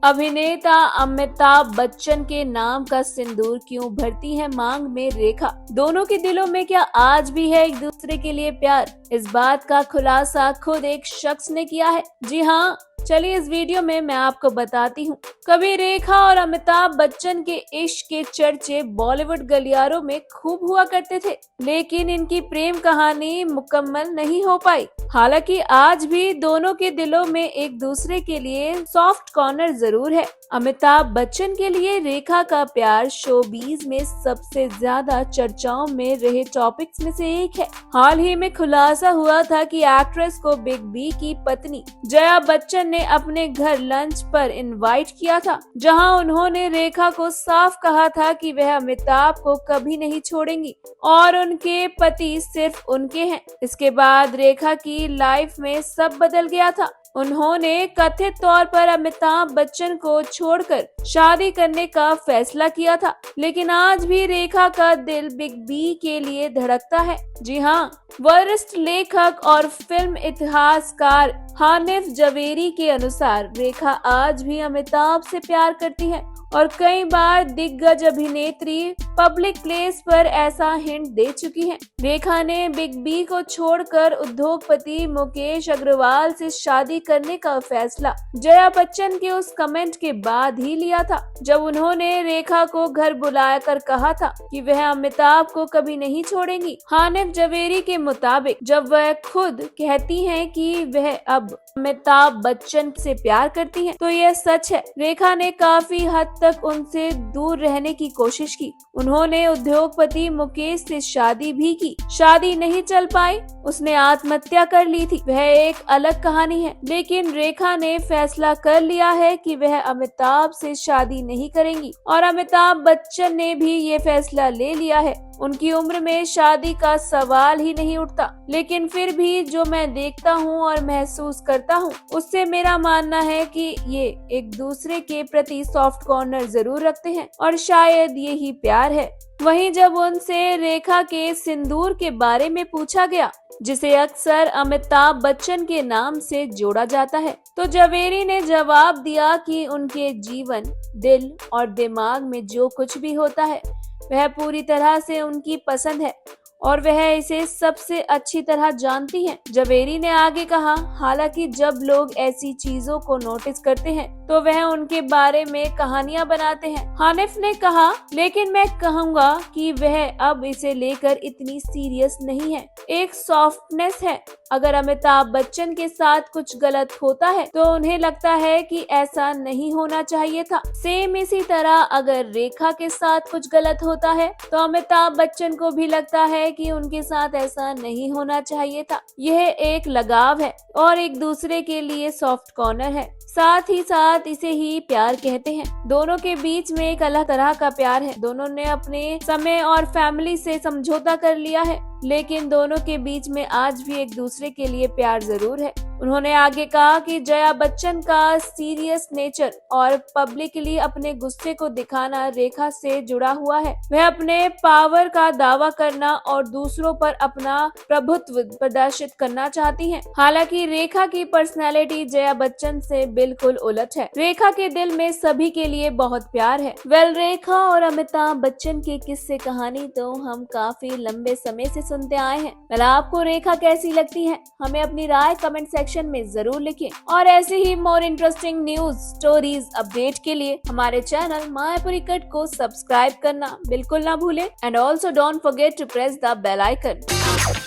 अभिनेता अमिताभ बच्चन के नाम का सिंदूर क्यों भरती है मांग में रेखा। दोनों के दिलों में क्या आज भी है एक दूसरे के लिए प्यार? इस बात का खुलासा खुद एक शख्स ने किया है। जी हाँ, चलिए इस वीडियो में मैं आपको बताती हूँ। कभी रेखा और अमिताभ बच्चन के इश्क के चर्चे बॉलीवुड गलियारों में खूब हुआ करते थे, लेकिन इनकी प्रेम कहानी मुकम्मल नहीं हो पाई। हालांकि आज भी दोनों के दिलों में एक दूसरे के लिए सॉफ्ट कॉर्नर जरूर है। अमिताभ बच्चन के लिए रेखा का प्यार शोबीज में सबसे ज्यादा चर्चाओं में रहे टॉपिक्स में से एक है। हाल ही में खुलासा हुआ था कि एक्ट्रेस को बिग बी की पत्नी जया बच्चन ने अपने घर लंच पर इनवाइट किया था, जहां उन्होंने रेखा को साफ कहा था कि वह अमिताभ को कभी नहीं छोड़ेंगी और उनके पति सिर्फ उनके हैं। इसके बाद रेखा की लाइफ में सब बदल गया था। उन्होंने कथित तौर पर अमिताभ बच्चन को छोड़कर शादी करने का फैसला किया था, लेकिन आज भी रेखा का दिल बिग बी के लिए धड़कता है। जी हाँ, वरिष्ठ लेखक और फिल्म इतिहासकार हानिफ जवेरी के अनुसार रेखा आज भी अमिताभ से प्यार करती है और कई बार दिग्गज अभिनेत्री पब्लिक प्लेस पर ऐसा हिंट दे चुकी है। रेखा ने बिग बी को छोड़कर उद्योगपति मुकेश अग्रवाल से शादी करने का फैसला जया बच्चन के उस कमेंट के बाद ही लिया था, जब उन्होंने रेखा को घर बुलाकर कहा था कि वह अमिताभ को कभी नहीं छोड़ेंगी। हानिफ जवेरी के मुताबिक जब वह खुद कहती हैं कि वह अब अमिताभ बच्चन से प्यार करती हैं, तो यह सच है। रेखा ने काफी हद तक उनसे दूर रहने की कोशिश की। उन्होंने उद्योगपति मुकेश से शादी भी की, शादी नहीं चल पाई, उसने आत्महत्या कर ली थी, वह एक अलग कहानी है। लेकिन रेखा ने फैसला कर लिया है कि वह अमिताभ से शादी नहीं करेंगी और अमिताभ बच्चन ने भी ये फैसला ले लिया है। उनकी उम्र में शादी का सवाल ही नहीं उठता, लेकिन फिर भी जो मैं देखता हूँ और महसूस करता हूँ, उससे मेरा मानना है कि ये एक दूसरे के प्रति सॉफ्ट कॉर्नर जरूर रखते हैं और शायद यही प्यार है। वहीं जब उनसे रेखा के सिंदूर के बारे में पूछा गया, जिसे अक्सर अमिताभ बच्चन के नाम से जोड़ा जाता है, तो जवेरी ने जवाब दिया कि उनके जीवन, दिल और दिमाग में जो कुछ भी होता है वह पूरी तरह से उनकी पसंद है और वह इसे सबसे अच्छी तरह जानती हैं। जवेरी ने आगे कहा, हालांकि जब लोग ऐसी चीजों को नोटिस करते हैं तो वह उनके बारे में कहानियां बनाते हैं। हानिफ ने कहा, लेकिन मैं कहूँगा कि वह अब इसे लेकर इतनी सीरियस नहीं है, एक सॉफ्टनेस है। अगर अमिताभ बच्चन के साथ कुछ गलत होता है तो उन्हें लगता है कि ऐसा नहीं होना चाहिए था। सेम इसी तरह अगर रेखा के साथ कुछ गलत होता है तो अमिताभ बच्चन को भी लगता है कि उनके साथ ऐसा नहीं होना चाहिए था। यह एक लगाव है और एक दूसरे के लिए सॉफ्ट कॉर्नर है, साथ ही साथ इसे ही प्यार कहते हैं। दोनों के बीच में एक अलग तरह का प्यार है। दोनों ने अपने समय और फैमिली से समझौता कर लिया है, लेकिन दोनों के बीच में आज भी एक दूसरे के लिए प्यार जरूर है। उन्होंने आगे कहा कि जया बच्चन का सीरियस नेचर और पब्लिकली अपने गुस्से को दिखाना रेखा से जुड़ा हुआ है। वह अपने पावर का दावा करना और दूसरों पर अपना प्रभुत्व प्रदर्शित करना चाहती हैं। हालांकि रेखा की पर्सनैलिटी जया बच्चन से बिल्कुल उलट है। रेखा के दिल में सभी के लिए बहुत प्यार है। रेखा और अमिताभ बच्चन की किस्से कहानी तो हम काफी लंबे समय से सुनते आए हैं। आपको रेखा कैसी लगती है? हमें अपनी राय कमेंट सेक्शन में जरूर लिखें और ऐसे ही more interesting news, stories, update के लिए हमारे चैनल मायापुरी कट को सब्सक्राइब करना बिल्कुल ना भूलें and also don't forget to press the bell icon.